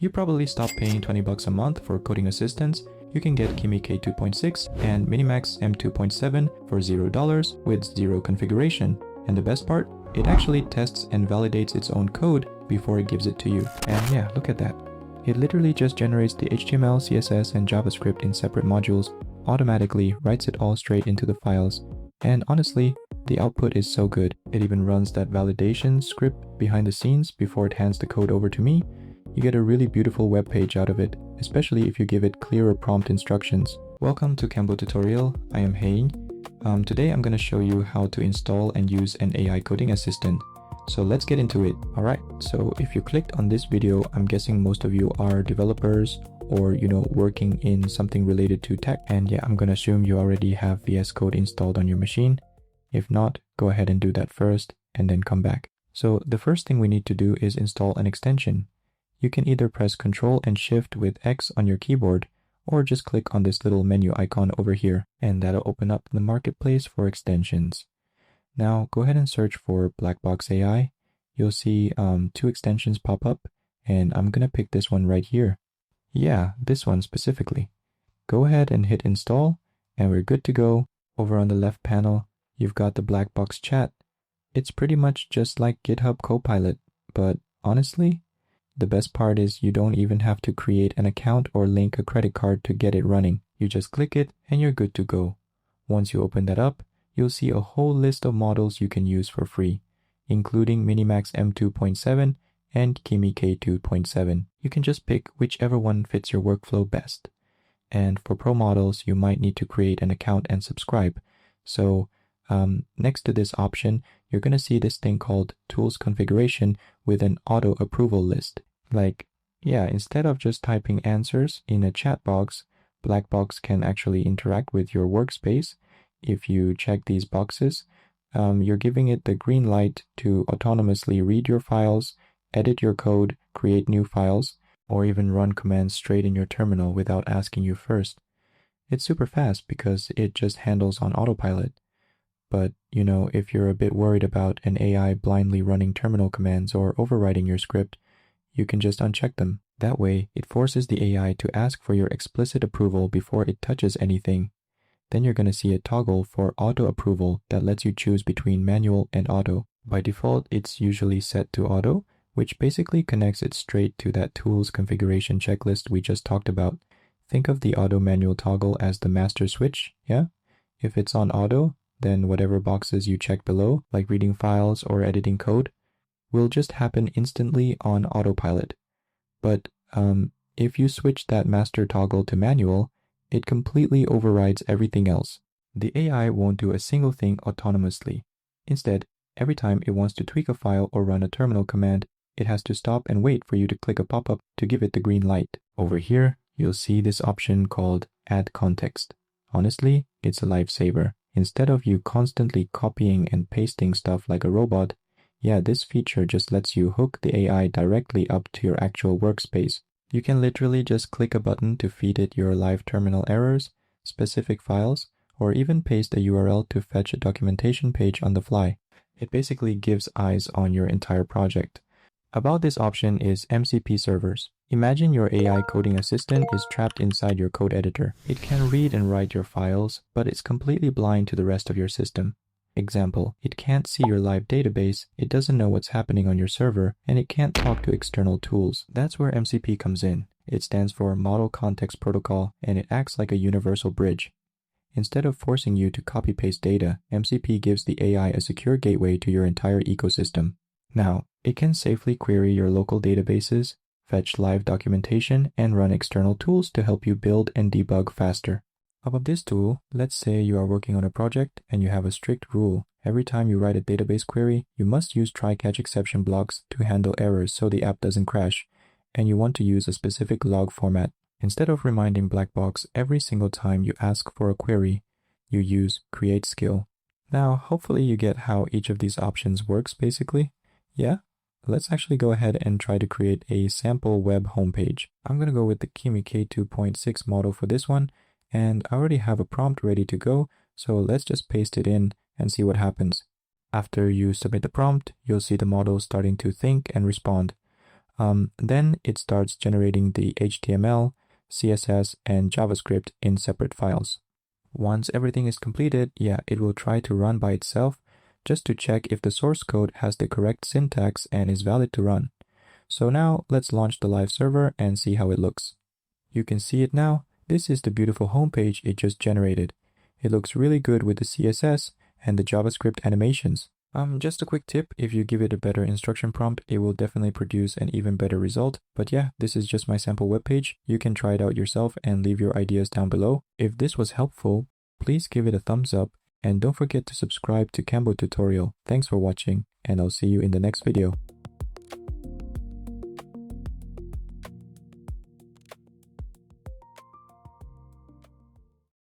You probably stopped paying 20 bucks a month for coding assistance. You can get Kimi K2.6 and MiniMax M2.7 for $0 with zero configuration. And the best part, it actually tests and validates its own code before it gives it to you. And yeah, look at that. It literally just generates the HTML, CSS, and JavaScript in separate modules, automatically writes it all straight into the files. And honestly, the output is so good. It even runs that validation script behind the scenes before it hands the code over to me. You get a really beautiful web page out of it, especially if you give it clearer prompt instructions. Welcome to Cambo tutorial. I am Hein. Today I'm going to show you how to install and use an AI coding assistant. So let's get into it. Alright, so if you clicked on this video, I'm guessing most of you are developers or working in something related to tech. And yeah, I'm going to assume you already have VS Code installed on your machine. If not, go ahead and do that first and then come back. So the first thing we need to do is install an extension. You can either press Ctrl and Shift with X on your keyboard, or just click on this little menu icon over here, and that'll open up the marketplace for extensions. Now go ahead and search for Blackbox AI. You'll see two extensions pop up, and I'm gonna pick this one right here. Yeah, this one specifically. Go ahead and hit install, and we're good to go. Over on the left panel, you've got the Blackbox chat. It's pretty much just like GitHub Copilot, but honestly, the best part is you don't even have to create an account or link a credit card to get it running. You just click it and you're good to go. Once you open that up, you'll see a whole list of models you can use for free, including MiniMax M2.7 and Kimi K2.7. You can just pick whichever one fits your workflow best. And for pro models, you might need to create an account and subscribe. So next to this option, you're going to see this thing called Tools Configuration with an auto approval list. Instead of just typing answers in a chat box, Blackbox can actually interact with your workspace. If you check these boxes, you're giving it the green light to autonomously read your files, edit your code, create new files, or even run commands straight in your terminal without asking you first. It's super fast because it just handles on autopilot. But, if you're a bit worried about an AI blindly running terminal commands or overwriting your script, you can just uncheck them. That way, it forces the AI to ask for your explicit approval before it touches anything. Then you're going to see a toggle for auto approval that lets you choose between manual and auto. By default, it's usually set to auto, which basically connects it straight to that tools configuration checklist we just talked about. Think of the auto manual toggle as the master switch, yeah? If it's on auto, then whatever boxes you check below, like reading files or editing code, will just happen instantly on autopilot. But if you switch that master toggle to manual, it completely overrides everything else. The AI won't do a single thing autonomously. Instead, every time it wants to tweak a file or run a terminal command, it has to stop and wait for you to click a pop-up to give it the green light. Over here, you'll see this option called Add Context. Honestly, it's a lifesaver. Instead of you constantly copying and pasting stuff like a robot, this feature just lets you hook the AI directly up to your actual workspace. You can literally just click a button to feed it your live terminal errors, specific files, or even paste a URL to fetch a documentation page on the fly. It basically gives eyes on your entire project. About this option is MCP servers. Imagine your AI coding assistant is trapped inside your code editor. It can read and write your files, but it's completely blind to the rest of your system. Example, it can't see your live database, it doesn't know what's happening on your server, and it can't talk to external tools. That's where MCP comes in. It stands for Model Context Protocol, and it acts like a universal bridge. Instead of forcing you to copy-paste data, MCP gives the AI a secure gateway to your entire ecosystem. Now, it can safely query your local databases, fetch live documentation, and run external tools to help you build and debug faster. Above this tool, let's say you are working on a project and you have a strict rule. Every time you write a database query, you must use try-catch exception blocks to handle errors so the app doesn't crash, and you want to use a specific log format. Instead of reminding Blackbox every single time you ask for a query, you use create skill. Now, hopefully you get how each of these options works basically. Yeah? Let's actually go ahead and try to create a sample web homepage. I'm going to go with the Kimi K2.6 model for this one, and I already have a prompt ready to go, so let's just paste it in and see what happens. After you submit the prompt, you'll see the model starting to think and respond. Then it starts generating the HTML, CSS, and JavaScript in separate files. Once everything is completed, it will try to run by itself just to check if the source code has the correct syntax and is valid to run. So now let's launch the live server and see how it looks. You can see it now. This is the beautiful homepage it just generated. It looks really good with the CSS and the JavaScript animations. Just a quick tip, if you give it a better instruction prompt, it will definitely produce an even better result. But yeah, this is just my sample webpage. You can try it out yourself and leave your ideas down below. If this was helpful, please give it a thumbs up and don't forget to subscribe to Cambo tutorial. Thanks for watching and I'll see you in the next video.